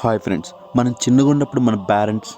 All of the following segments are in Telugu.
హాయ్ ఫ్రెండ్స్, మనం చిన్నగా ఉన్నప్పుడు మన పేరెంట్స్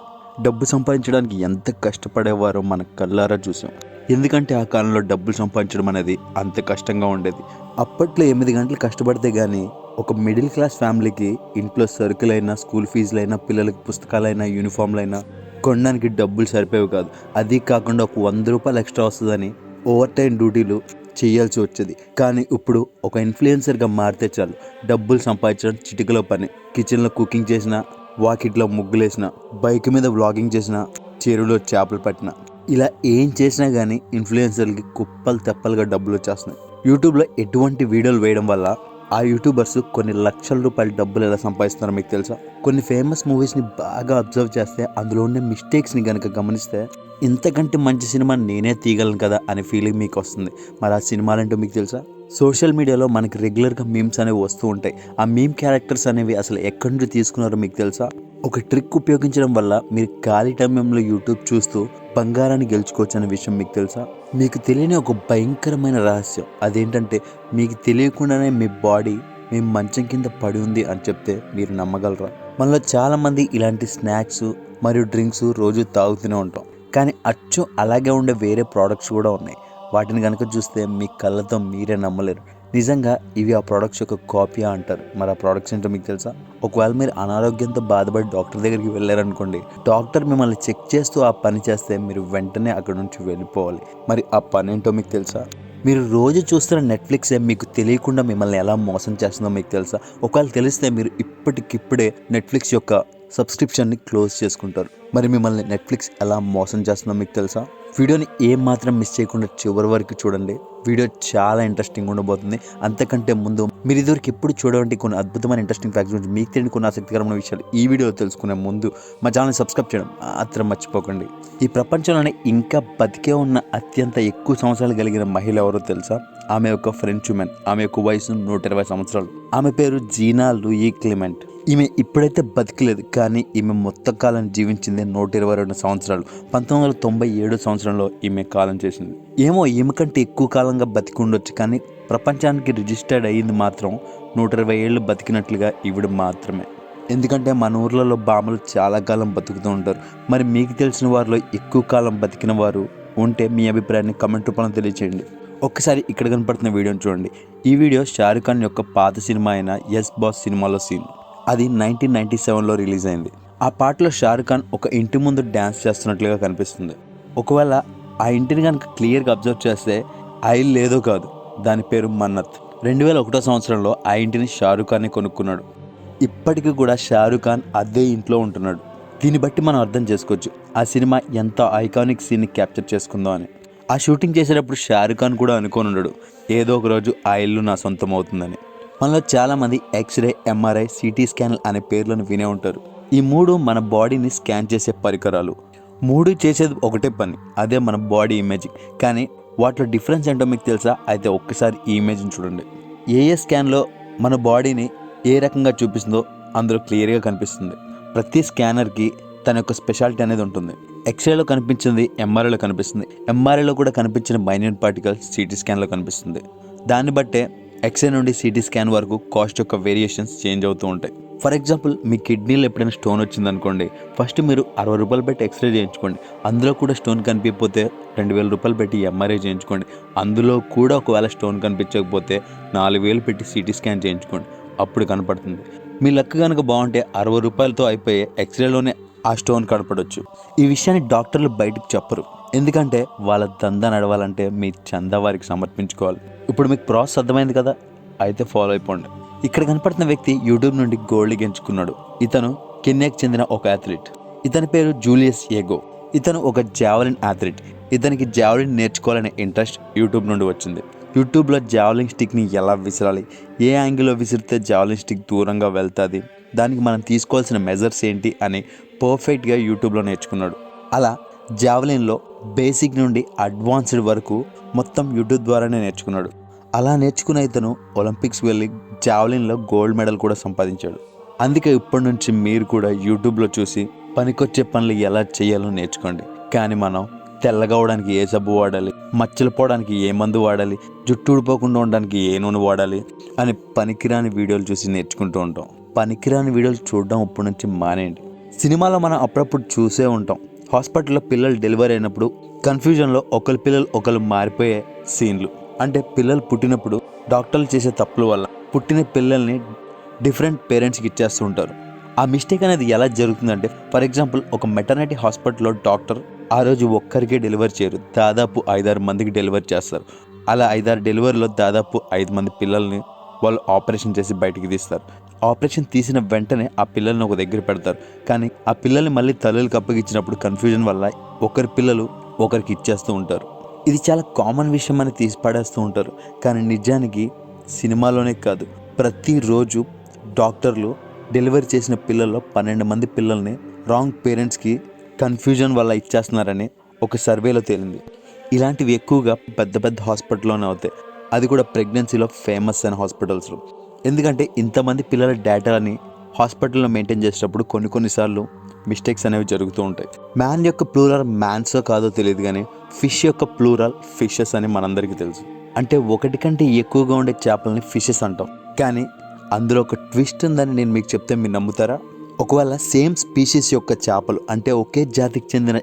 డబ్బు సంపాదించడానికి ఎంత కష్టపడేవారో మన కళ్ళారా చూసాం. ఎందుకంటే ఆ కాలంలో డబ్బులు సంపాదించడం అనేది అంత కష్టంగా ఉండేది. అప్పట్లో 8 గంటలు కష్టపడితే కానీ ఒక మిడిల్ క్లాస్ ఫ్యామిలీకి ఇంట్లో సరుకులైనా, స్కూల్ ఫీజులైనా, పిల్లలకి పుస్తకాలైనా, యూనిఫామ్లైనా కొనడానికి డబ్బులు సరిపోయేవి కాదు. అది కాకుండా ఒక ₹100 ఎక్స్ట్రా వస్తుందని ఓవర్ టైం డ్యూటీలు చేయాల్సి వచ్చేది. కానీ ఇప్పుడు ఒక ఇన్ఫ్లుయెన్సర్గా మారితే చాలు, డబ్బులు సంపాదించడం చిటికలో పని. కిచెన్లో కుకింగ్ చేసిన, వాకిట్లో ముగ్గులేసిన, బైక్ మీద వ్లాగింగ్ చేసిన, చెరువులో చేపలు పట్టిన, ఇలా ఏం చేసినా కానీ ఇన్ఫ్లుయెన్సర్లకి కుప్పలు తెప్పలుగా డబ్బులు వచ్చేస్తున్నాయి. యూట్యూబ్లో ఎటువంటి వీడియోలు వేయడం వల్ల ఆ యూట్యూబర్స్ కొన్ని లక్షల రూపాయల డబ్బులు ఎలా సంపాదిస్తున్నారో మీకు తెలుసా? కొన్ని ఫేమస్ మూవీస్ని బాగా అబ్జర్వ్ చేస్తే, అందులో ఉండే మిస్టేక్స్ని కనుక గమనిస్తే, ఇంతకంటే మంచి సినిమా నేనే తీయగలను కదా అనే ఫీలింగ్ మీకు వస్తుంది. మరి ఆ సినిమాలంటూ మీకు తెలుసా? సోషల్ మీడియాలో మనకి రెగ్యులర్గా మీమ్స్ అనేవి వస్తూ ఉంటాయి. ఆ మీమ్ క్యారెక్టర్స్ అనేవి అసలు ఎక్కడి నుంచి తీసుకున్నారో మీకు తెలుసా? ఒక ట్రిక్ ఉపయోగించడం వల్ల మీరు ఖాళీ టైంలో యూట్యూబ్ చూస్తూ బంగారాన్ని గెలుచుకోవచ్చు అనే విషయం మీకు తెలుసా? మీకు తెలియని ఒక భయంకరమైన రహస్యం అదేంటంటే, మీకు తెలియకుండానే మీ బాడీ మీ మంచం కింద పడి ఉంది అని చెప్తే మీరు నమ్మగలరా? మనలో చాలామంది ఇలాంటి స్నాక్స్ మరియు డ్రింక్స్ రోజు తాగుతూనే ఉంటాం. కానీ అచ్చు అలాగే ఉండే వేరే ప్రోడక్ట్స్ కూడా ఉన్నాయి. వాటిని కనుక చూస్తే మీ కళ్ళతో మీరే నమ్మలేరు. నిజంగా ఇవి ఆ ప్రోడక్ట్స్ యొక్క కాపీ అంటారు. మరి ఆ ప్రోడక్ట్స్ ఏంటో మీకు తెలుసా? ఒకవేళ మీరు అనారోగ్యంతో బాధపడి డాక్టర్ దగ్గరికి వెళ్ళారనుకోండి, డాక్టర్ మిమ్మల్ని చెక్ చేస్తూ ఆ పని చేస్తే మీరు వెంటనే అక్కడ నుంచి వెళ్ళిపోవాలి. మరి ఆ పని ఏంటో మీకు తెలుసా? మీరు రోజు చూస్తున్న నెట్ఫ్లిక్సే మీకు తెలియకుండా మిమ్మల్ని ఎలా మోసం చేస్తుందో మీకు తెలుసా? ఒకవేళ తెలిస్తే మీరు ఇప్పటికిప్పుడే నెట్ఫ్లిక్స్ యొక్క సబ్స్క్రిప్షన్ని క్లోజ్ చేసుకుంటారు. మరి మిమ్మల్ని నెట్ఫ్లిక్స్ ఎలా మోసం చేస్తుందో మీకు తెలుసా? వీడియోని ఏం మాత్రం మిస్ చేయకుండా చివరి వరకు చూడండి. వీడియో చాలా ఇంట్రెస్టింగ్ ఉండబోతుంది. అంతకంటే ముందు మీరు ఇదివరకు ఎప్పుడు చూడవంటి కొన్ని అద్భుతమైన ఇంట్రెస్టింగ్ ఫ్యాక్ట్స్ గురించి, మీకు తెలియని కొన్ని ఆసక్తికరమైన విషయాలు ఈ వీడియోలో తెలుసుకునే ముందు మా ఛానల్ని సబ్స్క్రైబ్ చేయడం మాత్రం మర్చిపోకండి. ఈ ప్రపంచంలోనే ఇంకా బతికే ఉన్న అత్యంత ఎక్కువ సంవత్సరాలు కలిగిన మహిళ ఎవరో తెలుసా? ఆమె యొక్క ఫ్రెంచ్ ఉమెన్. ఆమె యొక్క వయసు 120 సంవత్సరాలు. ఆమె పేరు జీనా లూయి క్లిమెంట్. ఈమె ఇప్పుడైతే బతికలేదు, కానీ ఈమె మొత్తం కాలం జీవించింది 122 సంవత్సరాలు. 1997 సంవత్సరంలో ఈమె కాలం చేసింది. ఏమో ఈమె కంటే ఎక్కువ కాలంగా బతికి ఉండొచ్చు, కానీ ప్రపంచానికి రిజిస్టర్డ్ అయ్యింది మాత్రం 120 ఏళ్ళు బతికినట్లుగా ఈవిడ మాత్రమే. ఎందుకంటే మన ఊర్లలో బామ్మలు చాలా కాలం బతుకుతూ ఉంటారు. మరి మీకు తెలిసిన వారిలో ఎక్కువ కాలం బతికిన వారు ఉంటే మీ అభిప్రాయాన్ని కమెంట్ రూపంలో తెలియచేయండి. ఒక్కసారి ఇక్కడ కనపడుతున్న వీడియోని చూడండి. ఈ వీడియో షారుఖ్ ఖాన్ యొక్క పాత సినిమా అయిన ఎస్ బాస్ సినిమాలో సీన్. అది 1997లో రిలీజ్ అయింది. ఆ పాటలో షారుఖ్ ఖాన్ ఒక ఇంటి ముందు డ్యాన్స్ చేస్తున్నట్లుగా కనిపిస్తుంది. ఒకవేళ ఆ ఇంటిని కనుక క్లియర్గా అబ్జర్వ్ చేస్తే ఆ ఇల్లు ఏదో కాదు, దాని పేరు మన్నత్. 2001 సంవత్సరంలో ఆ ఇంటిని షారుఖ్ ఖాన్ కొనుక్కున్నాడు. ఇప్పటికీ కూడా షారుఖ్ ఖాన్ అదే ఇంట్లో ఉంటున్నాడు. దీన్ని బట్టి మనం అర్థం చేసుకోవచ్చు ఆ సినిమా ఎంత ఐకానిక్ సీన్ని క్యాప్చర్ చేసుకుందో అని. ఆ షూటింగ్ చేసేటప్పుడు షారుఖ్ ఖాన్ కూడా అనుకోని ఉండడు, ఏదో ఒక రోజు ఆ ఇల్లు నా సొంతం అవుతుందని. మనలో చాలామంది ఎక్స్రే, ఎంఆర్ఐ, సిటీ స్కాన్ అనే పేర్లను వినే ఉంటారు. ఈ మూడు మన బాడీని స్కాన్ చేసే పరికరాలు. మూడు చేసేది ఒకటే పని, అదే మన బాడీ ఇమేజింగ్. కానీ వాటిలో డిఫరెన్స్ ఏంటో మీకు తెలుసా? అయితే ఒక్కసారి ఈ ఇమేజ్ని చూడండి. ఏ స్కాన్లో మన బాడీని ఏ రకంగా చూపిస్తుందో అందులో క్లియర్గా కనిపిస్తుంది. ప్రతి స్కానర్కి తన యొక్క స్పెషాలిటీ అనేది ఉంటుంది. ఎక్స్రేలో కనిపించింది ఎంఆర్ఐలో కనిపిస్తుంది. ఎంఆర్ఐలో కూడా కనిపించిన మైన్యూట్ పార్టికల్స్ సిటీ స్కాన్లో కనిపిస్తుంది. దాన్ని బట్టే ఎక్స్రే నుండి సిటీ స్కాన్ వరకు కాస్ట్ యొక్క వేరియేషన్స్ చేంజ్ అవుతూ ఉంటాయి. ఫర్ ఎగ్జాంపుల్, మీ కిడ్నీలో ఎప్పుడైనా స్టోన్ వచ్చిందనుకోండి, ఫస్ట్ మీరు ₹60 పెట్టి ఎక్స్రే చేయించుకోండి. అందులో కూడా స్టోన్ కనిపించకపోతే ₹2000 పెట్టి ఎంఆర్ఐ చేయించుకోండి. అందులో కూడా ఒకవేళ స్టోన్ కనిపించకపోతే ₹4000 పెట్టి సిటీ స్కాన్ చేయించుకోండి. అప్పుడు కనపడుతుంది. మీ లక్ కనుక బాగుంటే ₹60తో అయిపోయే ఎక్స్రేలోనే ఆ స్టోన్ కనపడవచ్చు. ఈ విషయాన్ని డాక్టర్లు బయటకు చెప్పరు, ఎందుకంటే వాళ్ళ దందా నడవాలంటే మీ చందా వారికి సమర్పించుకోవాలి. ఇప్పుడు మీకు ప్రాసెస్ అర్థమైంది కదా? అయితే ఫాలో అయిపోండి. ఇక్కడ కనపడుతున్న వ్యక్తి యూట్యూబ్ నుండి గోల్డ్ గెలుచుకున్నాడు. ఇతను కెన్యాకి చెందిన ఒక అథ్లీట్. ఇతని పేరు జూలియస్ ఏగో. ఇతను ఒక జావలిన్ అథ్లీట్. ఇతనికి జావలిన్ నేర్చుకోవాలనే ఇంట్రెస్ట్ యూట్యూబ్ నుండి వచ్చింది. యూట్యూబ్లో జావలిన్ స్టిక్ని ఎలా విసరాలి, ఏ యాంగిల్లో విసిరితే జావలిన్ స్టిక్ దూరంగా వెళ్తుంది, దానికి మనం తీసుకోవాల్సిన మెజర్స్ ఏంటి అని పర్ఫెక్ట్గా యూట్యూబ్లో నేర్చుకున్నాడు. అలా జావలిన్లో బేసిక్ నుండి అడ్వాన్స్డ్ వరకు మొత్తం యూట్యూబ్ ద్వారానే నేర్చుకున్నాడు. అలా నేర్చుకున్న ఇతను ఒలింపిక్స్ వెళ్ళి జావలిన్లో గోల్డ్ మెడల్ కూడా సంపాదించాడు. అందుకే ఇప్పటి నుంచి మీరు కూడా యూట్యూబ్లో చూసి పనికొచ్చే పనులు ఎలా చేయాలో నేర్చుకోండి. కానీ మనం తెల్లగా అవడానికి ఏ సబ్బు వాడాలి, మచ్చలు పోవడానికి ఏ మందు వాడాలి, జుట్టు ఊడిపోకుండా ఉండడానికి ఏ నూనె వాడాలి అని పనికిరాని వీడియోలు చూసి నేర్చుకుంటూ ఉంటాం. పనికిరాని వీడియోలు చూడడం ఇప్పటి నుంచి మానేయండి. సినిమాలో మనం అప్పుడప్పుడు చూసే ఉంటాం, హాస్పిటల్లో పిల్లలు డెలివరీ అయినప్పుడు కన్ఫ్యూజన్లో ఒకరి పిల్లలు ఒకరు మారిపోయే సీన్లు. అంటే పిల్లలు పుట్టినప్పుడు డాక్టర్లు చేసే తప్పుల వల్ల పుట్టిన పిల్లల్ని డిఫరెంట్ పేరెంట్స్కి ఇచ్చేస్తూ ఉంటారు. ఆ మిస్టేక్ అనేది ఎలా జరుగుతుందంటే, ఫర్ ఎగ్జాంపుల్ ఒక మెటర్నిటీ హాస్పిటల్లో డాక్టర్ ఆ రోజు ఒక్కరికే డెలివరీ చేయరు, దాదాపు 5-6 మందికి డెలివరీ చేస్తారు. అలా 5-6 డెలివరీలో దాదాపు 5 మంది పిల్లల్ని వాళ్ళు ఆపరేషన్ చేసి బయటికి తీస్తారు. ఆపరేషన్ తీసిన వెంటనే ఆ పిల్లల్ని ఒక దగ్గర పెడతారు. కానీ ఆ పిల్లల్ని మళ్ళీ తల్లులకు అప్పగించినప్పుడు కన్ఫ్యూజన్ వల్ల ఒకరి పిల్లలు ఒకరికి ఇచ్చేస్తూ ఉంటారు. ఇది చాలా కామన్ విషయం అని తీసి పడేస్తూ ఉంటారు. కానీ నిజానికి సినిమాలోనే కాదు, ప్రతిరోజు డాక్టర్లు డెలివరీ చేసిన పిల్లల్లో 12 మంది పిల్లల్ని రాంగ్ పేరెంట్స్కి కన్ఫ్యూజన్ వల్ల ఇచ్చేస్తున్నారని ఒక సర్వేలో తేలింది. ఇలాంటివి ఎక్కువగా పెద్ద పెద్ద హాస్పిటల్లోనే అవుతాయి, అది కూడా ప్రెగ్నెన్సీలో ఫేమస్ అయిన హాస్పిటల్స్లో. ఎందుకంటే ఇంతమంది పిల్లల డేటాని హాస్పిటల్లో మెయింటైన్ చేసేటప్పుడు కొన్నిసార్లు మిస్టేక్స్ అనేవి జరుగుతూ ఉంటాయి. మ్యాన్ యొక్క ప్లూరల్ మ్యాన్సో కాదో తెలియదు, కానీ ఫిష్ యొక్క ప్లూరల్ ఫిషెస్ అని మనందరికీ తెలుసు. అంటే ఒకటి కంటే ఎక్కువగా ఉండే చేపలని ఫిషెస్ అంటాం. కానీ అందులో ఒక ట్విస్ట్ ఉందని నేను మీకు చెప్తే మీరు నమ్ముతారా? ఒకవేళ సేమ్ స్పీషీస్ యొక్క చేపలు, అంటే ఒకే జాతికి చెందిన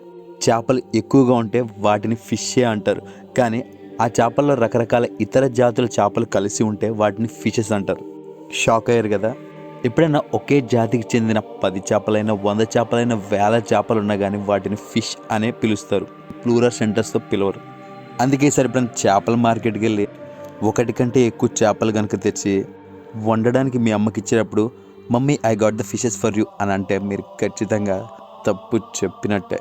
చేపలు ఎక్కువగా ఉంటే వాటిని ఫిషే అంటారు. కానీ ఆ చేపల్లో రకరకాల ఇతర జాతుల చేపలు కలిసి ఉంటే వాటిని ఫిషెస్ అంటారు. షాక్ అయ్యారు కదా? ఎప్పుడైనా ఒకే జాతికి చెందిన 10 చేపలైనా 100 చేపలైనా 1000 చేపలు ఉన్నా కానీ వాటిని ఫిష్ అనే పిలుస్తారు, ప్లూరల్ సెంటెన్స్తో పిలవరు. అందుకే సార్ ఎప్పుడైనా చేపల మార్కెట్కి వెళ్ళి ఒకటి కంటే ఎక్కువ చేపలు కనుక తెచ్చి వండడానికి మీ అమ్మకి ఇచ్చేటప్పుడు, mummy I got the fishes for you అని అంటే మీరు ఖచ్చితంగా తప్పు చెప్పినట్టే.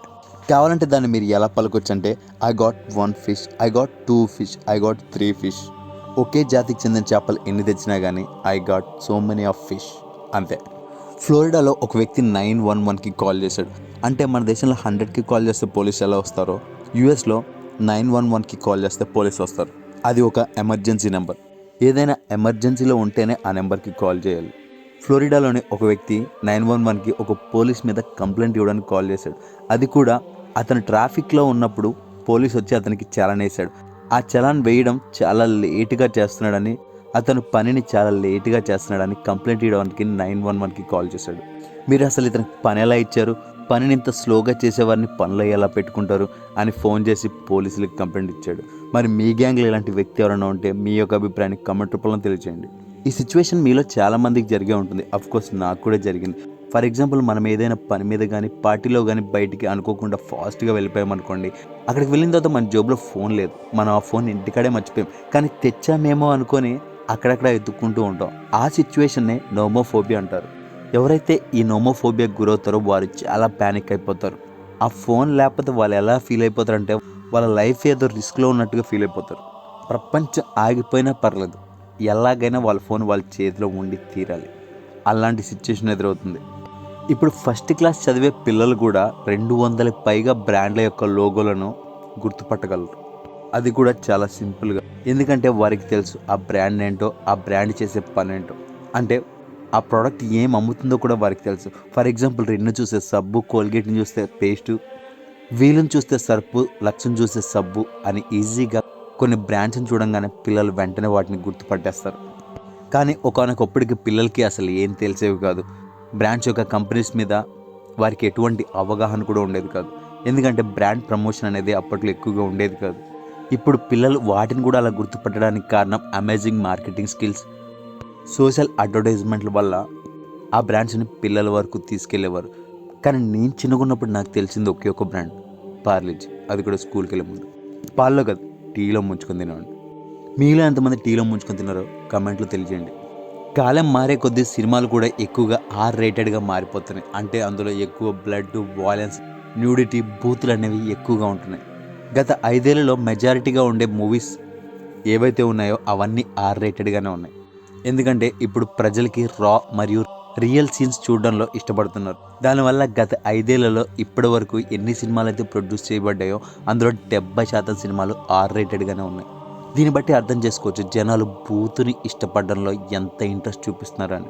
కావాలంటే దాన్ని మీరు ఎలా పలకొచ్చు అంటే, I got 1 fish, I got 2 fish, I got 3 fish. ఒకే జాతికి చెందిన చేపలు ఎన్ని తెచ్చినా కానీ I got so many of fish అంతే. ఫ్లోరిడాలో ఒక వ్యక్తి 911కి కాల్ చేశాడు. అంటే మన దేశంలో 100కి కాల్ చేస్తే పోలీసు ఎలా వస్తారో, యూఎస్లో 911కి కాల్ చేస్తే పోలీసు వస్తారు. అది ఒక ఎమర్జెన్సీ నెంబర్. ఏదైనా ఎమర్జెన్సీలో ఉంటేనే ఆ నెంబర్కి కాల్ చేయాలి. ఫ్లోరిడాలోని ఒక వ్యక్తి 911కి ఒక పోలీస్ మీద కంప్లైంట్ ఇవ్వడానికి కాల్ చేశాడు. అది కూడా అతను ట్రాఫిక్లో ఉన్నప్పుడు పోలీస్ వచ్చి అతనికి చలాన్ వేశాడు. ఆ చలాన్ వేయడం చాలా లేటుగా చేస్తున్నాడని, అతను పనిని చాలా లేటుగా చేస్తున్నాడని కంప్లైంట్ ఇవ్వడానికి 911కి కాల్ చేశాడు. మీరు అసలు ఇతనికి పని ఎలా ఇచ్చారు, పనిని ఇంత స్లోగా చేసేవారిని పనులు ఎలా పెట్టుకుంటారు అని ఫోన్ చేసి పోలీసులకు కంప్లైంట్ ఇచ్చాడు. మరి మీ గ్యాంగ్లో ఇలాంటి వ్యక్తి ఎవరైనా ఉంటే మీ యొక్క అభిప్రాయాన్ని కామెంట్ రూపంలో తెలియజేయండి. ఈ సిచ్యువేషన్ మీలో చాలామందికి జరిగే ఉంటుంది, అఫ్కోర్స్ నాకు కూడా జరిగింది. ఫర్ ఎగ్జాంపుల్, మనం ఏదైనా పని మీద కానీ పార్టీలో కానీ బయటికి అనుకోకుండా ఫాస్ట్గా వెళ్ళిపోయామనుకోండి. అక్కడికి వెళ్ళిన తర్వాత మన జేబులో ఫోన్ లేదు, మనం ఆ ఫోన్ ఇంటికాడే మర్చిపోయాం. కానీ తెచ్చామేమో అనుకొని అక్కడక్కడ ఎత్తుక్కుంటూ ఉంటాం. ఆ సిచ్యువేషన్నే నోమోఫోబియా అంటారు. ఎవరైతే ఈ నోమోఫోబియాకి గురవుతారో వారు చాలా ప్యానిక్ అయిపోతారు. ఆ ఫోన్ లేకపోతే వాళ్ళు ఎలా ఫీల్ అయిపోతారంటే, వాళ్ళ లైఫ్ ఏదో రిస్క్లో ఉన్నట్టుగా ఫీల్ అయిపోతారు. ప్రపంచం ఆగిపోయినా పర్లేదు, ఎలాగైనా వాళ్ళ ఫోన్ వాళ్ళ చేతిలో ఉండి తీరాలి. అలాంటి సిచ్యువేషన్ ఎదురవుతుంది. ఇప్పుడు ఫస్ట్ క్లాస్ చదివే పిల్లలు కూడా 200 పైగా బ్రాండ్ల యొక్క లోగోలను గుర్తుపట్టగలరు. అది కూడా చాలా సింపుల్గా, ఎందుకంటే వారికి తెలుసు ఆ బ్రాండ్ ఏంటో, ఆ బ్రాండ్ చేసే పని ఏంటో. అంటే ఆ ప్రోడక్ట్ ఏం అమ్ముతుందో కూడా వారికి తెలుసు. ఫర్ ఎగ్జాంపుల్, రెన్ను చూస్తే సబ్బు, కోల్గేట్ని చూస్తే పేస్టు, వీలుని చూస్తే సర్పు, లక్ష్యం చూస్తే సబ్బు అని ఈజీగా కొన్ని బ్రాండ్స్ని చూడంగానే పిల్లలు వెంటనే వాటిని గుర్తుపట్టేస్తారు. కానీ ఒకానొకప్పటికి పిల్లలకి అసలు ఏం తెలిసేవి కాదు. బ్రాండ్స్ యొక్క కంపెనీస్ మీద వారికి ఎటువంటి అవగాహన కూడా ఉండేది కాదు. ఎందుకంటే బ్రాండ్ ప్రమోషన్ అనేది అప్పట్లో ఎక్కువగా ఉండేది కాదు. ఇప్పుడు పిల్లలు వాటిని కూడా అలా గుర్తుపట్టడానికి కారణం అమేజింగ్ మార్కెటింగ్ స్కిల్స్, సోషల్ అడ్వర్టైజ్మెంట్ల వల్ల ఆ బ్రాండ్స్ని పిల్లల వరకు తీసుకెళ్లేవారు. కానీ నేను చిన్నగున్నప్పుడు నాకు తెలిసింది ఒకే ఒక బ్రాండ్, పార్లేజీ. అది కూడా స్కూల్కి వెళ్ళే ముందు. పాల్లో కాదు, టీలో ముంచుకొని తినేవాడిని. మీలో ఎంతమంది టీలో ముంచుకొని తిన్నారో కమెంట్లో తెలియజేయండి. కాలం మారే కొద్దీ సినిమాలు కూడా ఎక్కువగా R-రేటెడ్గా మారిపోతున్నాయి. అంటే అందులో ఎక్కువ బ్లడ్, వాయిలెన్స్, న్యూడిటీ, బూతులు అనేవి ఎక్కువగా ఉంటున్నాయి. గత 5 ఏళ్లలో మెజారిటీగా ఉండే మూవీస్ ఏవైతే ఉన్నాయో అవన్నీ R-రేటెడ్గానే ఉన్నాయి. ఎందుకంటే ఇప్పుడు ప్రజలకి రా మరియు రియల్ సీన్స్ చూడడంలో ఇష్టపడుతున్నారు. దానివల్ల గత 5 ఏళ్లలో ఇప్పటి వరకు ఎన్ని సినిమాలు అయితే ప్రొడ్యూస్ చేయబడ్డాయో అందులో 70% సినిమాలు R-రేటెడ్గానే ఉన్నాయి. దీన్ని బట్టి అర్థం చేసుకోవచ్చు జనాలు బూతుని ఇష్టపడడంలో ఎంత ఇంట్రెస్ట్ చూపిస్తున్నారని.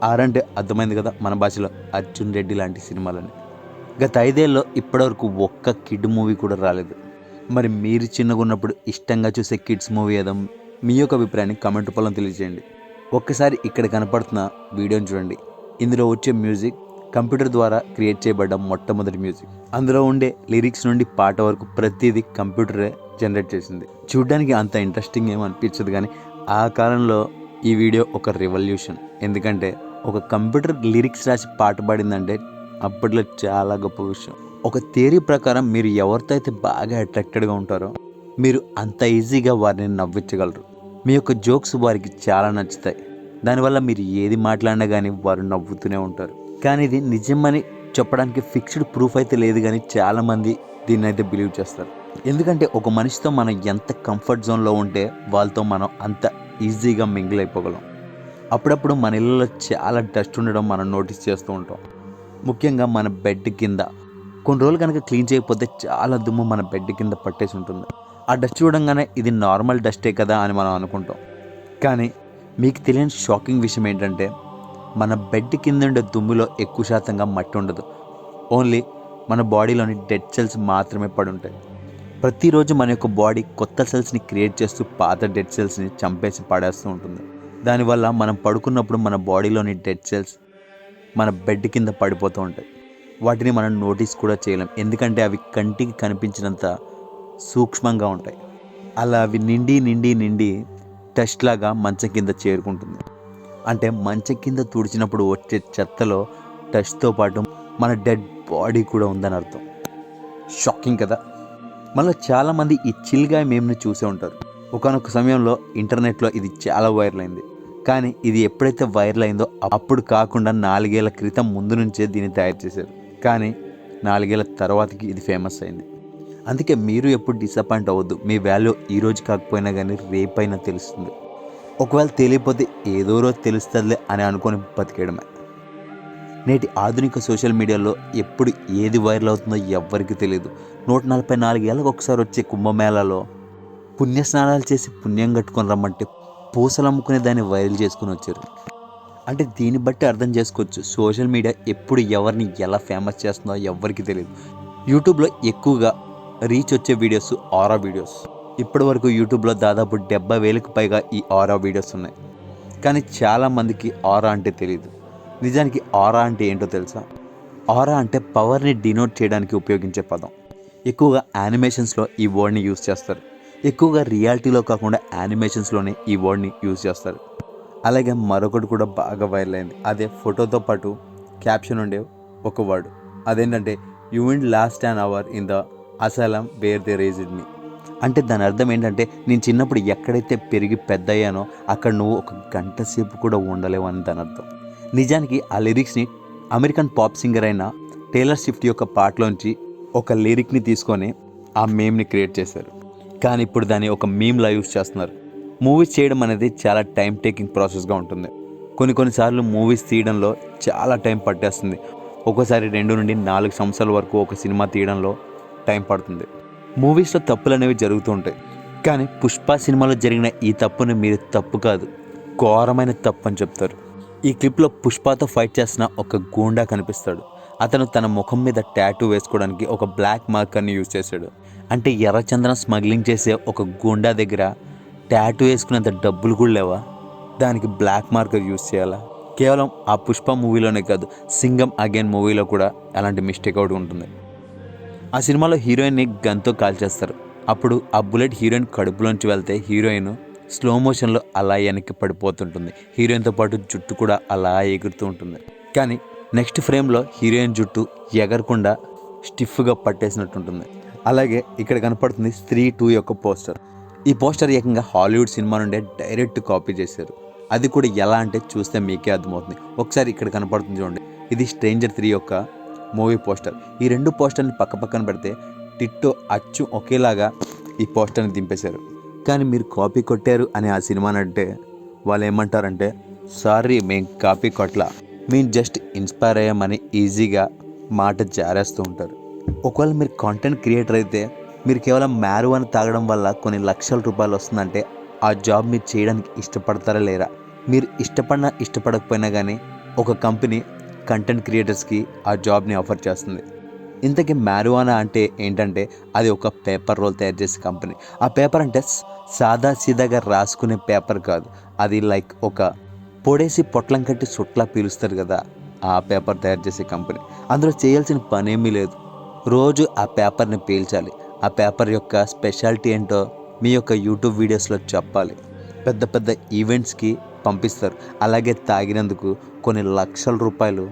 ఆర్ అంటే అర్థమైంది కదా, మన భాషలో అర్జున్ రెడ్డి లాంటి సినిమాలని. గత 5 ఏళ్ళలో ఇప్పటివరకు ఒక్క కిడ్ మూవీ కూడా రాలేదు. మరి మీరు చిన్నగా ఉన్నప్పుడు ఇష్టంగా చూసే కిడ్స్ మూవీ ఏదో, మీ యొక్క అభిప్రాయాన్ని కామెంట్ రూపంలో తెలియజేయండి. ఒక్కసారి ఇక్కడ కనపడుతున్న వీడియోని చూడండి. ఇందులో వచ్చే మ్యూజిక్ కంప్యూటర్ ద్వారా క్రియేట్ చేయబడ్డ మొట్టమొదటి మ్యూజిక్. అందులో ఉండే లిరిక్స్ నుండి పాట వరకు ప్రతిదీ కంప్యూటరే జనరేట్ చేసింది. చూడ్డానికి అంత ఇంట్రెస్టింగ్ ఏమో అనిపించదు, కానీ ఆ కాలంలో ఈ వీడియో ఒక రెవల్యూషన్. ఎందుకంటే ఒక కంప్యూటర్ లిరిక్స్ రాసి పాట పాడిందంటే అప్పట్లో చాలా గొప్ప విషయం. ఒక థియరీ ప్రకారం మీరు ఎవరితో అయితే బాగా అట్రాక్టెడ్గా ఉంటారో మీరు అంత ఈజీగా వారిని నవ్వించగలరు. మీ యొక్క జోక్స్ వారికి చాలా నచ్చుతాయి. దానివల్ల మీరు ఏది మాట్లాడినా కానీ వారు నవ్వుతూనే ఉంటారు. కానీ ఇది నిజమని చెప్పడానికి ఫిక్స్డ్ ప్రూఫ్ అయితే లేదు, కానీ చాలామంది దీన్ని అయితే బిలీవ్ చేస్తారు. ఎందుకంటే ఒక మనిషితో మనం ఎంత కంఫర్ట్ జోన్లో ఉంటే వాళ్ళతో మనం అంత ఈజీగా మింగిల్ అయిపోగలం. అప్పుడప్పుడు మన ఇళ్ళలో చాలా డస్ట్ ఉండడం మనం నోటీస్ చేస్తూ ఉంటాం. ముఖ్యంగా మన బెడ్ కింద కొన్ని రోజులు కనుక క్లీన్ చేయకపోతే చాలా దుమ్ము మన బెడ్ కింద పట్టేసి ఉంటుంది. ఆ డస్ట్ చూడంగానే ఇది నార్మల్ డస్టే కదా అని మనం అనుకుంటాం. కానీ మీకు తెలియని షాకింగ్ విషయం ఏంటంటే మన బెడ్ కింద ఉండే దుమ్ములో ఎక్కువ శాతంగా మట్టి ఉండదు. ఓన్లీ మన బాడీలోని డెడ్ సెల్స్ మాత్రమే పడి ఉంటాయి. ప్రతిరోజు మన యొక్క బాడీ కొత్త సెల్స్ని క్రియేట్ చేస్తూ పాత డెడ్ సెల్స్ని చంపేసి పడేస్తూ ఉంటుంది. దానివల్ల మనం పడుకున్నప్పుడు మన బాడీలోని డెడ్ సెల్స్ మన బెడ్ కింద పడిపోతూ ఉంటాయి. వాటిని మనం నోటీస్ కూడా చేయలేం, ఎందుకంటే అవి కంటికి కనిపించినంత సూక్ష్మంగా ఉంటాయి. అలా అవి నిండి నిండి నిండి టెస్ట్ లాగా మంచం కింద చేరుకుంటుంది. అంటే మంచం కింద తుడిచినప్పుడు వచ్చే చెత్తలో టెస్ట్తో పాటు మన డెడ్ బాడీ కూడా ఉందని అర్థం. షాకింగ్ కదా. మళ్ళీ చాలామంది ఈ చిల్గా మేమ్ని చూసే ఉంటారు. ఒకానొక సమయంలో ఇంటర్నెట్లో ఇది చాలా వైరల్ అయింది. కానీ ఇది ఎప్పుడైతే వైరల్ అయిందో అప్పుడు కాకుండా 4 ఏళ్ల క్రితం ముందు నుంచే దీన్ని తయారు చేశారు. కానీ 4 ఏళ్ల తర్వాతకి ఇది ఫేమస్ అయింది. అందుకే మీరు ఎప్పుడు డిసప్పాయింట్ అవ్వద్దు. మీ వాల్యూ ఈరోజు కాకపోయినా కానీ రేపైనా తెలుస్తుంది. ఒకవేళ తెలియకపోతే ఏదో రోజు తెలుస్తుందిలే అని అనుకొని బతికేయడమే. నేటి ఆధునిక సోషల్ మీడియాలో ఎప్పుడు ఏది వైరల్ అవుతుందో ఎవ్వరికీ తెలియదు. 144 ఏళ్ళకు ఒకసారి వచ్చే కుంభమేళాలో పుణ్యస్నానాలు చేసి పుణ్యం కట్టుకొని రమ్మంటే పూసలు అమ్ముకునే దాన్ని వైరల్ చేసుకుని వచ్చారు. అంటే దీన్ని బట్టి అర్థం చేసుకోవచ్చు సోషల్ మీడియా ఎప్పుడు ఎవరిని ఎలా ఫేమస్ చేస్తుందో ఎవ్వరికీ తెలియదు. యూట్యూబ్లో ఎక్కువగా రీచ్ వచ్చే వీడియోస్ ఆరా వీడియోస్. ఇప్పటి వరకు యూట్యూబ్లో దాదాపు 70,000కు పైగా ఈ ఆరా వీడియోస్ ఉన్నాయి. కానీ చాలామందికి ఆరా అంటే తెలియదు. నిజానికి ఆరా అంటే ఏంటో తెలుసా? ఆరా అంటే పవర్ని డినోట్ చేయడానికి ఉపయోగించే పదం. ఎక్కువగా యానిమేషన్స్లో ఈ వర్డ్ని యూజ్ చేస్తారు. ఎక్కువగా రియాలిటీలో కాకుండా యానిమేషన్స్లోనే ఈ వర్డ్ని యూజ్ చేస్తారు. అలాగే మరొకటి కూడా బాగా వైరల్ అయింది. అదే ఫోటోతో పాటు క్యాప్షన్ ఉండే ఒక వర్డ్. అదేంటంటే you won't last an hour in the asylum where they raised me. అంటే దాని అర్థం ఏంటంటే నేను చిన్నప్పుడు ఎక్కడైతే పెరిగి పెద్ద అయ్యానో అక్కడ నువ్వు ఒక గంట సేపు కూడా ఉండలేవు అని దాని అర్థం. నిజానికి ఆ లిరిక్స్ని అమెరికన్ పాప్ సింగర్ అయిన టేలర్ స్విఫ్ట్ యొక్క పాటలోంచి ఒక లిరిక్ని తీసుకొని ఆ మేమ్ని క్రియేట్ చేశారు. కానీ ఇప్పుడు దాన్ని ఒక మీమ్లా యూజ్ చేస్తున్నారు. మూవీస్ చేయడం అనేది చాలా టైం టేకింగ్ ప్రాసెస్గా ఉంటుంది. కొన్నిసార్లు మూవీస్ తీయడంలో చాలా టైం పట్టేస్తుంది. ఒక్కోసారి 2 నుండి 4 సంవత్సరాల వరకు ఒక సినిమా తీయడంలో టైం పడుతుంది. మూవీస్లో తప్పులు అనేవి జరుగుతూ ఉంటాయి. కానీ పుష్ప సినిమాలో జరిగిన ఈ తప్పుని మీరు తప్పు కాదు, ఘోరమైన తప్పు అని చెప్తారు. ఈ క్లిప్లో పుష్పతో ఫైట్ చేసిన ఒక గూండా కనిపిస్తాడు. అతను తన ముఖం మీద టాటూ వేసుకోవడానికి ఒక బ్లాక్ మార్కర్ని యూజ్ చేశాడు. అంటే ఎర్రచందనం స్మగ్లింగ్ చేసే ఒక గూండా దగ్గర టాటూ వేసుకునేంత డబ్బులు కూడా లేవా? దానికి బ్లాక్ మార్కర్ యూజ్ చేయాలా? కేవలం ఆ పుష్ప మూవీలోనే కాదు, సింగం అగైన్ మూవీలో కూడా అలాంటి మిస్టేక్ ఒకటి ఉంటుంది. ఆ సినిమాలో హీరోయిన్ని గన్తో కాల్చేస్తారు. అప్పుడు ఆ బుల్లెట్ హీరోయిన్ కడుపులోంచి వెళ్తే హీరోయిన్ స్లో మోషన్లో అలా వెనక్కి పడిపోతుంటుంది. హీరోయిన్తో పాటు జుట్టు కూడా అలా ఎగురుతూ ఉంటుంది. కానీ నెక్స్ట్ ఫ్రేమ్లో హీరోయిన్ జుట్టు ఎగరకుండా స్టిఫ్గా పట్టేసినట్టుంటుంది. అలాగే ఇక్కడ కనపడుతుంది స్త్రీ 2 యొక్క పోస్టర్. ఈ పోస్టర్ ఏకంగా హాలీవుడ్ సినిమా నుండే డైరెక్ట్ కాపీ చేశారు. అది కూడా ఎలా అంటే చూస్తే మీకే అర్థమవుతుంది. ఒకసారి ఇక్కడ కనపడుతుంది చూడండి, ఇది స్ట్రేంజర్ 3 యొక్క మూవీ పోస్టర్. ఈ 2 పోస్టర్ని పక్కన పెడితే టిట్టో అచ్చు ఒకేలాగా ఈ పోస్టర్ని దింపేశారు. కానీ మీరు కాపీ కొట్టారు అని ఆ సినిమాని అంటే వాళ్ళు ఏమంటారంటే, సారీ మేము కాపీ కొట్లా, మేము జస్ట్ ఇన్స్పైర్ అయ్యామని ఈజీగా మాట జారేస్తూ ఉంటారు. ఒకవేళ మీరు కాంటెంట్ క్రియేటర్ అయితే మీరు కేవలం మ్యారువానా తాగడం వల్ల కొన్ని లక్షల రూపాయలు వస్తుందంటే ఆ జాబ్ మీరు చేయడానికి ఇష్టపడతారా లేరా? మీరు ఇష్టపడకపోయినా కానీ ఒక కంపెనీ కంటెంట్ క్రియేటర్స్కి ఆ జాబ్ని ఆఫర్ చేస్తుంది. ఇంతకీ మ్యారువానా అంటే ఏంటంటే అది ఒక పేపర్ రోల్ తయారు చేసే కంపెనీ. ఆ పేపర్ అంటే సాదా సీదాగా రాసుకునే పేపర్ కాదు. అది లైక్ ఒక పొడేసి పొట్లం కట్టి సుట్లా పీలుస్తారు కదా, ఆ పేపర్ తయారు చేసే కంపెనీ. అందులో చేయాల్సిన పనేమీ లేదు. రోజు ఆ పేపర్ని పీల్చాలి. ఆ పేపర్ యొక్క స్పెషాలిటీ ఏంటో మీ యొక్క యూట్యూబ్ వీడియోస్లో చెప్పాలి. పెద్ద పెద్ద ఈవెంట్స్కి పంపిస్తారు. అలాగే తాగినందుకు కొన్ని లక్షల రూపాయలు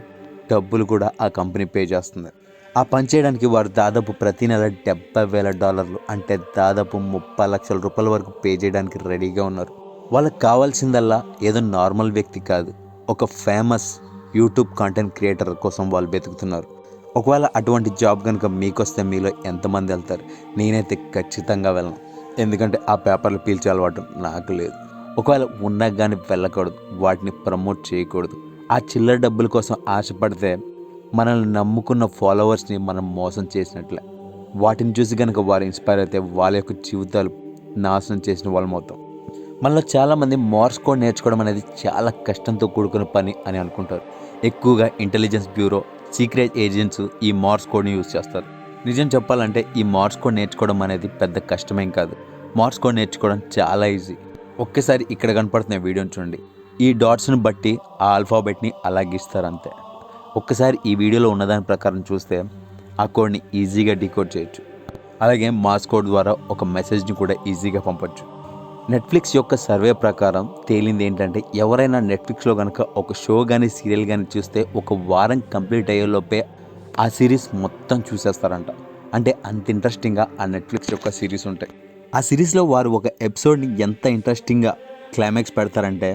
డబ్బులు కూడా ఆ కంపెనీ పే చేస్తుంది. ఆ పని చేయడానికి వారు దాదాపు ప్రతి నెల $70,000 అంటే దాదాపు 30 లక్షల రూపాయల వరకు పే చేయడానికి రెడీగా ఉన్నారు. వాళ్ళకి కావాల్సిందల్లా ఏదో నార్మల్ వ్యక్తి కాదు, ఒక ఫేమస్ యూట్యూబ్ కంటెంట్ క్రియేటర్ కోసం వాళ్ళు వెతుకుతున్నారు. ఒకవేళ అటువంటి జాబ్ కనుక మీకు వస్తే మీలో ఎంతమంది వెళ్తారు? నేనైతే ఖచ్చితంగా వెళ్ళను. ఎందుకంటే ఆ పేపర్లు పీల్చే అలవాటు నాకు లేదు. ఒకవేళ ఉన్నా కానీ వెళ్ళకూడదు, వాటిని ప్రమోట్ చేయకూడదు. ఆ చిల్లర డబ్బుల కోసం ఆశపడితే మనల్ని నమ్ముకున్న ఫాలోవర్స్ని మనం మోసం చేసినట్లే. వాటిని చూసి కనుక వారు ఇన్స్పైర్ అయితే వాళ్ళ యొక్క జీవితాలు నాశనం చేసిన వాళ్ళం అవుతాం. మనలో చాలామంది మార్స్ కోడ్ నేర్చుకోవడం అనేది చాలా కష్టంతో కూడుకున్న పని అని అనుకుంటారు. ఎక్కువగా ఇంటెలిజెన్స్ బ్యూరో, సీక్రెట్ ఏజెంట్స్ ఈ మార్స్ కోడ్ని యూజ్ చేస్తారు. నిజం చెప్పాలంటే ఈ మార్స్ కోడ్ నేర్చుకోవడం అనేది పెద్ద కష్టమేం కాదు. మార్స్ కోడ్ నేర్చుకోవడం చాలా ఈజీ. ఒక్కసారి ఇక్కడ కనపడుతున్న వీడియోని చూడండి. ఈ డాట్స్ని బట్టి ఆ ఆల్ఫాబెట్ని అలా గీస్తారు అంతే. ఒక్కసారి ఈ వీడియోలో ఉన్నదాని ప్రకారం చూస్తే ఆ కోడ్ని ఈజీగా డీకోడ్ చేయొచ్చు. అలాగే మార్స్ కోడ్ ద్వారా ఒక మెసేజ్ని కూడా ఈజీగా పంపొచ్చు. నెట్ఫ్లిక్స్ యొక్క సర్వే ప్రకారం తేలింది ఏంటంటే, ఎవరైనా నెట్ఫ్లిక్స్లో కనుక ఒక షో కానీ సీరియల్ కానీ చూస్తే ఒక వారం కంప్లీట్ అయ్యేలోపే ఆ సిరీస్ మొత్తం చూసేస్తారంట. అంటే అంత ఇంట్రెస్టింగ్గా ఆ నెట్ఫ్లిక్స్ యొక్క సిరీస్ ఉంటాయి. ఆ సిరీస్లో వారు ఒక ఎపిసోడ్ని ఎంత ఇంట్రెస్టింగ్గా క్లైమాక్స్ పెడతారంటే,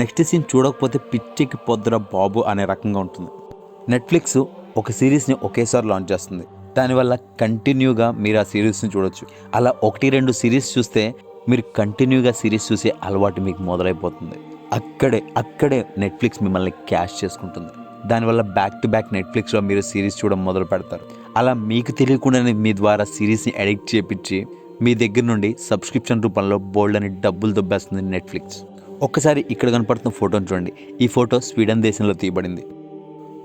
నెక్స్ట్ సీన్ చూడకపోతే పిచ్చికి పొద్దుర బాబు అనే రకంగా ఉంటుంది. నెట్ఫ్లిక్స్ ఒక సిరీస్ని ఒకేసారి లాంచ్ చేస్తుంది. దానివల్ల కంటిన్యూగా మీరు ఆ సిరీస్ని చూడొచ్చు. అలా 1-2 సిరీస్ చూస్తే మీరు కంటిన్యూగా సిరీస్ చూసే అలవాటు మీకు మొదలైపోతుంది. అక్కడే నెట్ఫ్లిక్స్ మిమ్మల్ని క్యాష్ చేసుకుంటుంది. దానివల్ల బ్యాక్ టు బ్యాక్ నెట్ఫ్లిక్స్లో మీరు సిరీస్ చూడడం మొదలు పెడతారు. అలా మీకు తెలియకుండానే మీ ద్వారా సిరీస్ని ఎడిక్ట్ చేపించి మీ దగ్గర నుండి సబ్స్క్రిప్షన్ రూపంలో బోల్డ్ అని డబ్బులు దొబ్బేస్తుంది నెట్ఫ్లిక్స్. ఒక్కసారి ఇక్కడ కనపడుతున్న ఫోటోని చూడండి. ఈ ఫోటో స్వీడన్ దేశంలో తీయబడింది.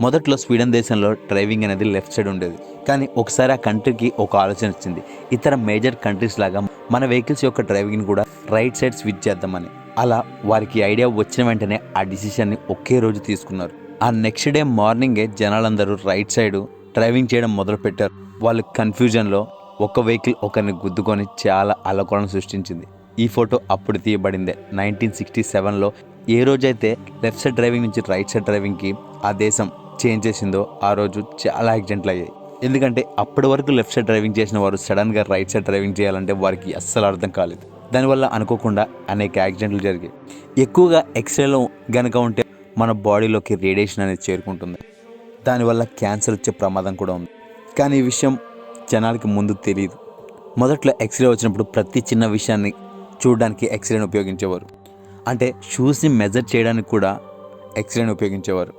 మొదట్లో స్వీడన్ దేశంలో డ్రైవింగ్ అనేది లెఫ్ట్ సైడ్ ఉండేది. కానీ ఒకసారి ఆ కంట్రీకి ఒక ఆలోచన వచ్చింది. ఇతర మేజర్ కంట్రీస్ లాగా మన వెహికల్స్ యొక్క డ్రైవింగ్ని కూడా రైట్ సైడ్ స్విచ్ చేద్దామని. అలా వారికి ఐడియా వచ్చిన వెంటనే ఆ డిసిషన్ని ఒకే రోజు తీసుకున్నారు. ఆ నెక్స్ట్ డే మార్నింగే జనాలందరూ రైట్ సైడ్ డ్రైవింగ్ చేయడం మొదలుపెట్టారు. వాళ్ళు కన్ఫ్యూజన్లో ఒక వెహికల్ ఒకరిని గుద్దుకొని చాలా అల్లకొలను సృష్టించింది. ఈ ఫోటో అప్పుడు తీయబడిందే. 1967లో ఏ రోజైతే లెఫ్ట్ సైడ్ డ్రైవింగ్ నుంచి రైట్ సైడ్ డ్రైవింగ్కి ఆ దేశం చేంజ్ చేసిందో ఆ రోజు చాలా యాక్సిడెంట్లు అయ్యాయి. ఎందుకంటే అప్పటి వరకు లెఫ్ట్ సైడ్ డ్రైవింగ్ చేసిన వారు సడన్గా రైట్ సైడ్ డ్రైవింగ్ చేయాలంటే వారికి అస్సలు అర్థం కాలేదు. దానివల్ల అనుకోకుండా అనేక యాక్సిడెంట్లు జరిగాయి. ఎక్కువగా ఎక్స్రేలో గనక ఉంటే మన బాడీలోకి రేడియేషన్ అనేది చేరుకుంటుంది. దానివల్ల క్యాన్సర్ వచ్చే ప్రమాదం కూడా ఉంది. కానీ ఈ విషయం జనాలకి ముందు తెలియదు. మొదట్లో ఎక్స్రే వచ్చినప్పుడు ప్రతి చిన్న విషయాన్ని చూడడానికి ఎక్స్రేని ఉపయోగించేవారు. అంటే షూస్ని మెజర్ చేయడానికి కూడా ఎక్స్రేని ఉపయోగించేవారు.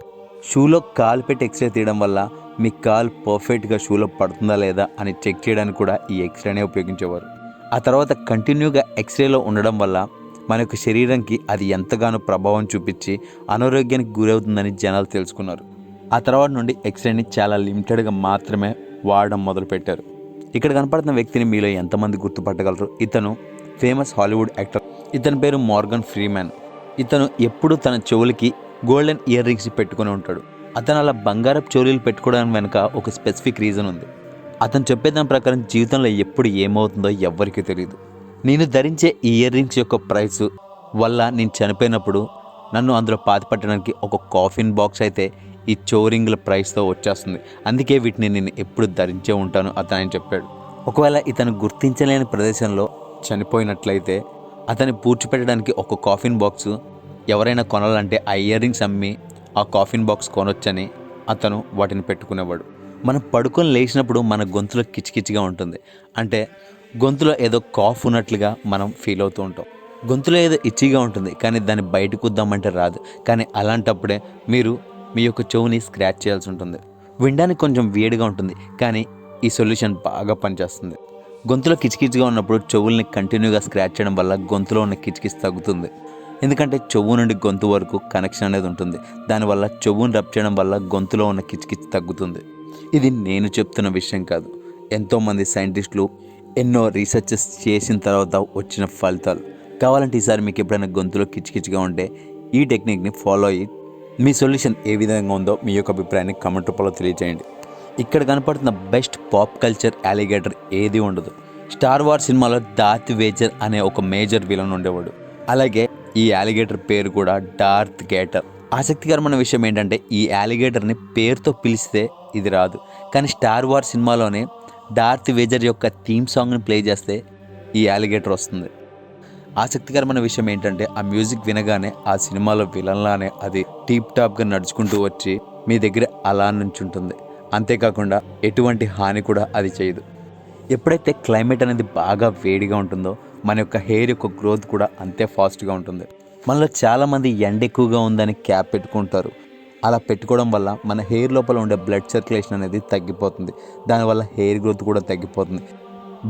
షూలో కాలు పెట్టి ఎక్స్రే తీయడం వల్ల మీ కాలు పర్ఫెక్ట్గా షూలో పడుతుందా లేదా అని చెక్ చేయడానికి కూడా ఈ ఎక్స్రేనే ఉపయోగించేవారు. ఆ తర్వాత కంటిన్యూగా ఎక్స్రేలో ఉండడం వల్ల మన యొక్క శరీరంకి అది ఎంతగానో ప్రభావం చూపించి అనారోగ్యానికి గురవుతుందని జనాలు తెలుసుకున్నారు. ఆ తర్వాత నుండి ఎక్స్రేని చాలా లిమిటెడ్గా మాత్రమే వాడడం మొదలుపెట్టారు. ఇక్కడ కనపడుతున్న వ్యక్తిని మీలో ఎంతమంది గుర్తుపట్టగలరు? ఇతను ఫేమస్ హాలీవుడ్ యాక్టర్. ఇతని పేరు మార్గన్ ఫ్రీమ్యాన్. ఇతను ఎప్పుడూ తన చెవులకి గోల్డెన్ ఇయర్ రింగ్స్ పెట్టుకుని ఉంటాడు. అతను అలా బంగారపు చెవులు పెట్టుకోవడానికి వెనుక ఒక స్పెసిఫిక్ రీజన్ ఉంది. అతను చెప్పేదాని ప్రకారం జీవితంలో ఎప్పుడు ఏమవుతుందో ఎవ్వరికీ తెలియదు. నేను ధరించే ఈ ఇయర్ రింగ్స్ యొక్క ప్రైస్ వల్ల నేను చనిపోయినప్పుడు నన్ను అందులో పాతిపెట్టడానికి ఒక కాఫిన్ బాక్స్ అయితే ఈ చోరింగ్ల ప్రైస్తో వచ్చేస్తుంది. అందుకే వీటిని నేను ఎప్పుడు ధరించే ఉంటాను అతను అని చెప్పాడు. ఒకవేళ ఇతను గుర్తించలేని ప్రదేశంలో చనిపోయినట్లయితే అతన్ని పూడ్చిపెట్టడానికి ఒక కాఫిన్ బాక్స్ ఎవరైనా కొనాలంటే ఆ ఇయర్ రింగ్స్ అమ్మి ఆ కాఫిన్ బాక్స్ కొనొచ్చని అతను వాటిని పెట్టుకునేవాడు. మనం పడుకొని లేచినప్పుడు మన గొంతులో కిచకిచగా ఉంటుంది. అంటే గొంతులో ఏదో కాఫ్ ఉన్నట్లుగా మనం ఫీల్ అవుతూ ఉంటాం. గొంతులో ఏదో ఇచ్చిగా ఉంటుంది, కానీ దాన్ని బయటకు వద్దామంటే రాదు. కానీ అలాంటప్పుడే మీరు మీ యొక్క చెవుని స్క్రాచ్ చేయాల్సి ఉంటుంది. వినడానికి కొంచెం వేడిగా ఉంటుంది, కానీ ఈ సొల్యూషన్ బాగా పనిచేస్తుంది. గొంతులో కిచకిచగా ఉన్నప్పుడు చెవుల్ని కంటిన్యూగా స్క్రాచ్ చేయడం వల్ల గొంతులో ఉన్న కిచకిచ తగ్గుతుంది. ఎందుకంటే చెవు నుండి గొంతు వరకు కనెక్షన్ అనేది ఉంటుంది. దానివల్ల చెవుని రబ్ చేయడం వల్ల గొంతులో ఉన్న కిచకిచ తగ్గుతుంది. ఇది నేను చెప్తున్న విషయం కాదు. ఎంతోమంది సైంటిస్టులు ఎన్నో రీసెర్చెస్ చేసిన తర్వాత వచ్చిన ఫలితాలు. కావాలంటే ఈసారి మీకు ఎప్పుడైనా గొంతులో కిచకిచగా ఉంటే ఈ టెక్నిక్ని ఫాలో అయ్యి మీ సొల్యూషన్ ఏ విధంగా ఉందో మీ యొక్క అభిప్రాయాన్ని కామెంట్ రూపంలో తెలియజేయండి. ఇక్కడ కనపడుతున్న బెస్ట్ పాప్ కల్చర్ అలిగేటర్ ఏది ఉండదు. స్టార్ వార్ సినిమాలో డార్త్ వేజర్ అనే ఒక మేజర్ విలన్ ఉండేవాడు. అలాగే ఈ అలిగేటర్ పేరు కూడా డార్త్ గేటర్. ఆసక్తికరమైన విషయం ఏంటంటే ఈ అలిగేటర్ని పేరుతో పిలిస్తే ఇది రాదు, కానీ స్టార్ వార్ సినిమాలోనే డార్త్ వేజర్ యొక్క థీమ్ సాంగ్ని ప్లే చేస్తే ఈ అలిగేటర్ వస్తుంది. ఆసక్తికరమైన విషయం ఏంటంటే ఆ మ్యూజిక్ వినగానే ఆ సినిమాలో విలన్లానే అది టీప్ టాప్గా నడుచుకుంటూ వచ్చి మీ దగ్గర అలా నుంచుంటుంది. అంతేకాకుండా ఎటువంటి హాని కూడా అది చేయదు. ఎప్పుడైతే క్లైమేట్ అనేది బాగా వేడిగా ఉంటుందో మన యొక్క హెయిర్ యొక్క గ్రోత్ కూడా అంతే ఫాస్ట్గా ఉంటుంది. మనలో చాలామంది ఎండ ఎక్కువగా ఉందని క్యాప్ పెట్టుకుంటారు. అలా పెట్టుకోవడం వల్ల మన హెయిర్ లోపల ఉండే బ్లడ్ సర్క్యులేషన్ అనేది తగ్గిపోతుంది. దానివల్ల హెయిర్ గ్రోత్ కూడా తగ్గిపోతుంది.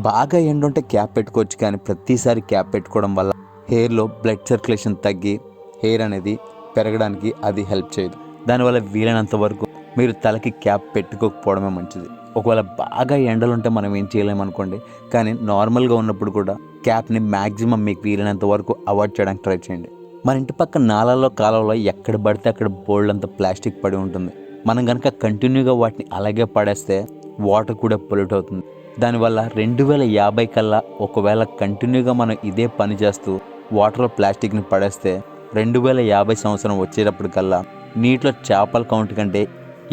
బాగా ఎండ ఉంటే క్యాప్ పెట్టుకోవచ్చు, కానీ ప్రతిసారి క్యాప్ పెట్టుకోవడం వల్ల హెయిర్లో బ్లడ్ సర్క్యులేషన్ తగ్గి హెయిర్ అనేది పెరగడానికి అది హెల్ప్ చేయదు. దానివల్ల వీలైనంత వరకు మీరు తలకి క్యాప్ పెట్టుకోకపోవడమే మంచిది. ఒకవేళ బాగా ఎండలు ఉంటే మనం ఏం చేయలేమనుకోండి, కానీ నార్మల్గా ఉన్నప్పుడు కూడా క్యాప్ని మ్యాక్సిమం మీకు వీలైనంత వరకు అవాయిడ్ చేయడానికి ట్రై చేయండి. మన ఇంటి పక్క నాలాలో కాలంలో ఎక్కడ పడితే అక్కడ బోల్డ్ అంత ప్లాస్టిక్ పడి ఉంటుంది. మనం కనుక కంటిన్యూగా వాటిని అలాగే పడేస్తే వాటర్ కూడా పొల్యూట్ అవుతుంది. దానివల్ల 2050 కల్లా ఒకవేళ కంటిన్యూగా మనం ఇదే పని చేస్తూ వాటర్లో ప్లాస్టిక్ని పడేస్తే 2050 సంవత్సరం వచ్చేటప్పటికల్లా నీటిలో చేపల కౌంట్ కంటే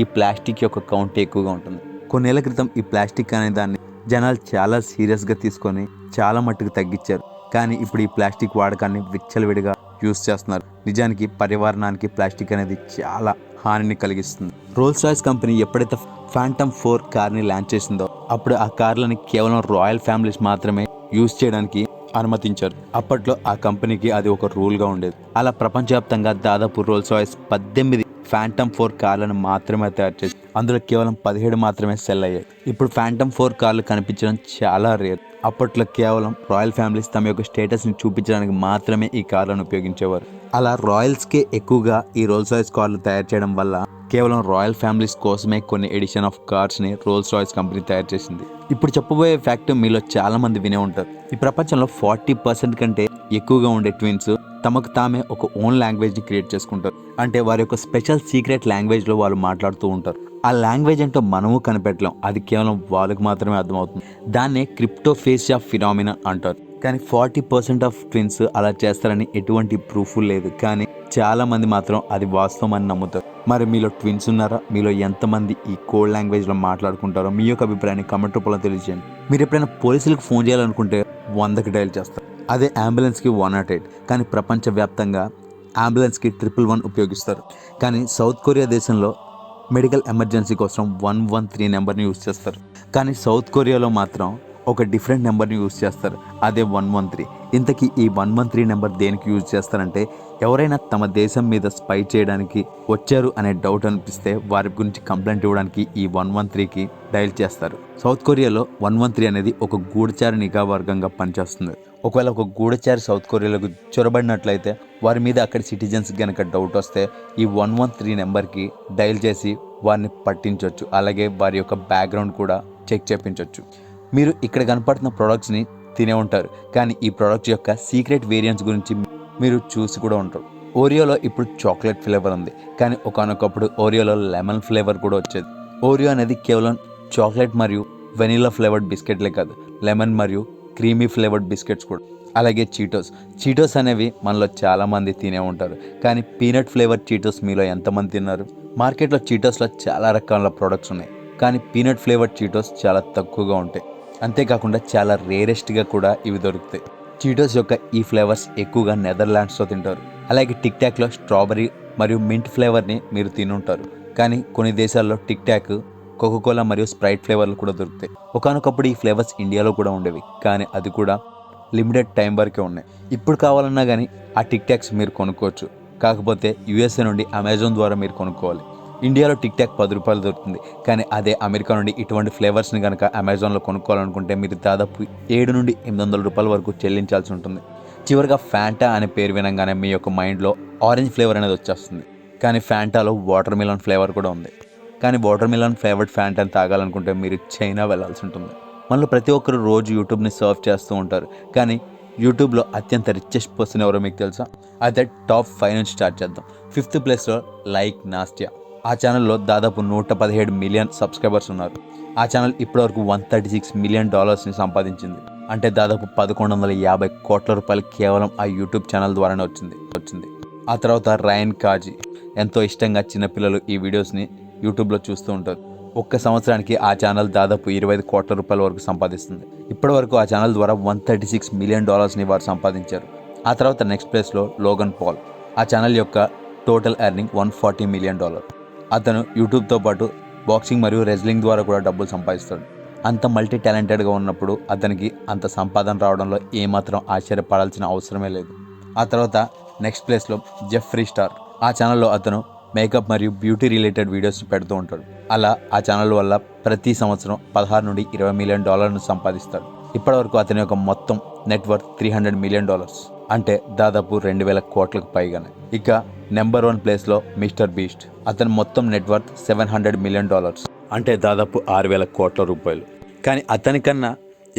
ఈ ప్లాస్టిక్ యొక్క కౌంట్ ఎక్కువగా ఉంటుంది. కొన్నేళ్ల క్రితం ఈ ప్లాస్టిక్ అనే దాన్ని జనాలు చాలా సీరియస్గా తీసుకొని చాలా మట్టుకు తగ్గించారు. కానీ ఇప్పుడు ఈ ప్లాస్టిక్ వాడకాన్ని విచ్చలవిడిగా యూస్ చేస్తున్నారు. నిజానికి పర్యావరణానికి ప్లాస్టిక్ అనేది చాలా హానిని కలిగిస్తుంది. రోల్స్ రాయ్స్ కంపెనీ ఎప్పుడైతే ఫాంటమ్ 4 కార్ని లాంచ్ చేసిందో అప్పుడు ఆ కార్లని కేవలం రాయల్ ఫ్యామిలీస్ మాత్రమే యూజ్ చేయడానికి అనుమతించారు. అప్పట్లో ఆ కంపెనీకి అది ఒక రూల్గా ఉండేది. అలా ప్రపంచవ్యాప్తంగా దాదాపు రోల్స్ రాయ్స్ 18 ఫాంటమ్ 4 కార్లను మాత్రమే తయారు చేసి అందులో కేవలం 17 మాత్రమే సెల్ అయ్యాయి. ఇప్పుడు ఫాంటమ్ 4 కార్లు కనిపించడం చాలా రేర్. అప్పట్లో కేవలం రాయల్ ఫ్యామిలీస్ తమ యొక్క స్టేటస్ని చూపించడానికి మాత్రమే ఈ కార్లను ఉపయోగించేవారు. అలా రాయల్స్కే ఎక్కువగా ఈ రోల్స్ రాయ్స్ కార్లు తయారు చేయడం వల్ల కేవలం రాయల్ ఫ్యామిలీస్ కోసమే కొన్ని ఎడిషన్ ఆఫ్ కార్స్ని రోల్స్ రాయ్స్ కంపెనీ తయారు చేసింది. ఇప్పుడు చెప్పబోయే ఫ్యాక్ట్ మీలో చాలా మంది వినే ఉంటారు. ఈ ప్రపంచంలో 40% కంటే ఎక్కువగా ఉండే ట్విన్స్ తమకు తామే ఒక ఓన్ లాంగ్వేజ్ని క్రియేట్ చేసుకుంటారు. అంటే వారి యొక్క స్పెషల్ సీక్రెట్ లాంగ్వేజ్లో వాళ్ళు మాట్లాడుతూ ఉంటారు. ఆ లాంగ్వేజ్ ఏంటో మనము కనిపెట్టలేం, అది కేవలం వాళ్ళకు మాత్రమే అర్థమవుతుంది. దాన్నే క్రిప్టోఫేసియా ఫినామినా అంటారు. కానీ 40% ఆఫ్ ట్విన్స్ అలా చేస్తారని ఎటువంటి ప్రూఫ్ లేదు, కానీ చాలా మంది మాత్రం అది వాస్తవం అని నమ్ముతారు. మరి మీలో ట్విన్స్ ఉన్నారా? మీలో ఎంతమంది ఈ కోడ్ లాంగ్వేజ్లో మాట్లాడుకుంటారో మీ యొక్క అభిప్రాయాన్ని కామెంట్ రూపంలో తెలియజేయండి. మీరు ఎప్పుడైనా పోలీసులకు ఫోన్ చేయాలనుకుంటే 100కి డయల్ చేస్తారు, అదే అంబులెన్స్కి 108. కానీ ప్రపంచవ్యాప్తంగా అంబులెన్స్కి 111 ఉపయోగిస్తారు. కానీ సౌత్ కొరియా దేశంలో మెడికల్ ఎమర్జెన్సీ కోసం 113 నెంబర్ని యూజ్ చేస్తారు. కానీ సౌత్ కొరియాలో మాత్రం ఒక డిఫరెంట్ నెంబర్ని యూజ్ చేస్తారు, అదే 113. ఇంతకీ ఈ 113 నెంబర్ దేనికి యూజ్ చేస్తారంటే ఎవరైనా తమ దేశం మీద స్పై చేయడానికి వచ్చారు అనే డౌట్ అనిపిస్తే వారి గురించి కంప్లైంట్ ఇవ్వడానికి ఈ 113కి డయల్ చేస్తారు. సౌత్ కొరియాలో 113 అనేది ఒక గూఢచారి నిఘా వర్గంగా పనిచేస్తుంది. ఒకవేళ ఒక గూఢచారి సౌత్ కొరియాలోకి చొరబడినట్లయితే వారి మీద అక్కడి సిటిజన్స్ కనుక డౌట్ వస్తే ఈ 113 నెంబర్కి డయల్ చేసి వారిని పట్టించవచ్చు. అలాగే వారి యొక్క బ్యాక్గ్రౌండ్ కూడా చెక్ చేయించవచ్చు. మీరు ఇక్కడ కనపడుతున్న ప్రోడక్ట్స్ని తినే ఉంటారు, కానీ ఈ ప్రోడక్ట్స్ యొక్క సీక్రెట్ వేరియంట్స్ గురించి మీరు చూసి కూడా ఉంటారు. ఓరియోలో ఇప్పుడు చాక్లెట్ ఫ్లేవర్ ఉంది, కానీ ఒకనొకప్పుడు ఓరియోలో లెమన్ ఫ్లేవర్ కూడా వచ్చేది. ఓరియో అనేది కేవలం చాక్లెట్ మరియు వెనిలా ఫ్లేవర్డ్ బిస్కెట్లే కాదు, లెమన్ మరియు క్రీమీ ఫ్లేవర్డ్ బిస్కెట్స్ కూడా. అలాగే చీటోస్ అనేవి మనలో చాలామంది తినే ఉంటారు, కానీ పీనట్ ఫ్లేవర్ చీటోస్ మీలో ఎంతమంది తిన్నారు? మార్కెట్లో చీటోస్లో చాలా రకాల ప్రోడక్ట్స్ ఉన్నాయి, కానీ పీనట్ ఫ్లేవర్డ్ చీటోస్ చాలా తక్కువగా ఉంటాయి. అంతేకాకుండా చాలా రేరెస్ట్గా కూడా ఇవి దొరుకుతాయి. చీటోస్ యొక్క ఈ ఫ్లేవర్స్ ఎక్కువగా నెదర్లాండ్స్లో తింటారు. అలాగే టిక్ టాక్లో స్ట్రాబెరీ మరియు మింట్ ఫ్లేవర్ని మీరు తినుంటారు, కానీ కొన్ని దేశాల్లో టిక్ టాక్, కోకోకోలా మరియు స్ప్రైట్ ఫ్లేవర్లు కూడా దొరుకుతాయి. ఒకనొకప్పుడు ఈ ఫ్లేవర్స్ ఇండియాలో కూడా ఉండేవి, కానీ అది కూడా లిమిటెడ్ టైం వరకే ఉన్నాయి. ఇప్పుడు కావాలన్నా కానీ ఆ టిక్ టాక్స్ మీరు కొనుక్కోవచ్చు, కాకపోతే యూఎస్ఏ నుండి అమెజాన్ ద్వారా మీరు కొనుక్కోవాలి. ఇండియాలో టిక్ టాక్ 10 రూపాయలు దొరుకుతుంది, కానీ అదే అమెరికా నుండి ఇటువంటి ఫ్లేవర్స్ని కనుక అమెజాన్లో కొనుక్కోవాలనుకుంటే మీరు దాదాపు 700 నుండి 800 రూపాయల వరకు చెల్లించాల్సి ఉంటుంది. చివరిగా ఫ్యాంటా అనే పేరు వినంగానే మీ యొక్క మైండ్లో ఆరెంజ్ ఫ్లేవర్ అనేది వచ్చేస్తుంది, కానీ ఫ్యాంటాలో వాటర్ మిలన్ ఫ్లేవర్ కూడా ఉంది. కానీ వాటర్ మిలన్ ఫ్లేవర్డ్ ఫ్యాంటాని తాగాలనుకుంటే మీరు చైనా వెళ్ళాల్సి ఉంటుంది. మనలో ప్రతి ఒక్కరు రోజు యూట్యూబ్ని సర్ఫ్ చేస్తూ ఉంటారు, కానీ యూట్యూబ్లో అత్యంత రిచెస్ట్ పర్సన్ ఎవరో మీకు తెలుసా? అయితే టాప్ 5 నుంచి స్టార్ట్ చేద్దాం. 5th ప్లేస్లో లైక్ నాస్టియా. ఆ ఛానల్లో దాదాపు 117 మిలియన్ సబ్స్క్రైబర్స్ ఉన్నారు. ఆ ఛానల్ ఇప్పటివరకు $136 మిలియన్ సంపాదించింది. అంటే దాదాపు 1150 కోట్ల రూపాయలు కేవలం ఆ యూట్యూబ్ ఛానల్ ద్వారానే వచ్చింది. ఆ తర్వాత రయన్ కాజీ. ఎంతో ఇష్టంగా చిన్నపిల్లలు ఈ వీడియోస్ని యూట్యూబ్లో చూస్తూ ఉంటారు. ఒక్క సంవత్సరానికి ఆ ఛానల్ దాదాపు 25 కోట్ల రూపాయల వరకు సంపాదిస్తుంది. ఇప్పటి వరకు ఆ ఛానల్ ద్వారా $136 మిలియన్ వారు సంపాదించారు. ఆ తర్వాత నెక్స్ట్ ప్లేస్లో లోగన్ పాల్. ఆ ఛానల్ యొక్క టోటల్ ఎర్నింగ్ $140 మిలియన్. అతను యూట్యూబ్తో పాటు బాక్సింగ్ మరియు రెజ్లింగ్ ద్వారా కూడా డబ్బులు సంపాదిస్తాడు. అంత మల్టీ టాలెంటెడ్గా ఉన్నప్పుడు అతనికి అంత సంపాదన రావడంలో ఏమాత్రం ఆశ్చర్యపడాల్సిన అవసరమే లేదు. ఆ తర్వాత నెక్స్ట్ ప్లేస్లో జెఫ్రీ స్టార్. ఆ ఛానల్లో అతను మేకప్ మరియు బ్యూటీ రిలేటెడ్ వీడియోస్ పెడుతూ ఉంటాడు. అలా ఆ ఛానల్ వల్ల ప్రతి సంవత్సరం 16 నుండి $20 మిలియన్ సంపాదిస్తాడు. ఇప్పటివరకు అతని యొక్క మొత్తం నెట్వర్క్ $300 మిలియన్, అంటే దాదాపు 2000 కోట్లకు పైగానే. ఇక నెంబర్ 1 ప్లేస్లో మిస్టర్ బీస్ట్. అతని మొత్తం నెట్వర్క్ $700 మిలియన్, అంటే దాదాపు 6000 కోట్ల రూపాయలు. కానీ అతనికన్నా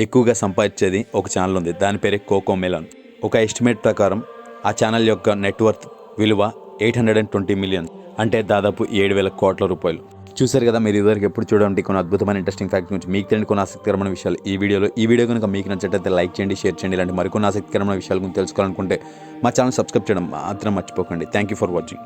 ఎక్కువగా సంపాదించేది ఒక ఛానల్ ఉంది, దాని పేరే కోకో మెలాన్. ఒక ఎస్టిమేట్ ప్రకారం ఆ ఛానల్ యొక్క నెట్వర్క్ విలువ 820 మిలియన్, అంటే దాదాపు 7000 కోట్ల రూపాయలు. చూశారు కదా, మీరు ఇదివరకు ఎప్పుడు చూడండి కొన్ని అద్భుతమైన ఇంట్రెస్టింగ్ ఫ్యాక్ట్ గురించి మీకు తెలియని కొన్ని ఆసక్తికరమైన విషయాలు ఈ వీడియో కనుక మీకు నచ్చినట్లయితే లైక్ చేయండి, షేర్ చేయండి. ఇలాంటి మరికొన్ని ఆసక్తికరమైన విషయాల గురించి తెలుసుకోవాలనుకుంటే మా ఛానల్ సబ్స్క్రైబ్ చేయడం మాత్రం మర్చిపోకండి. Thank you for watching.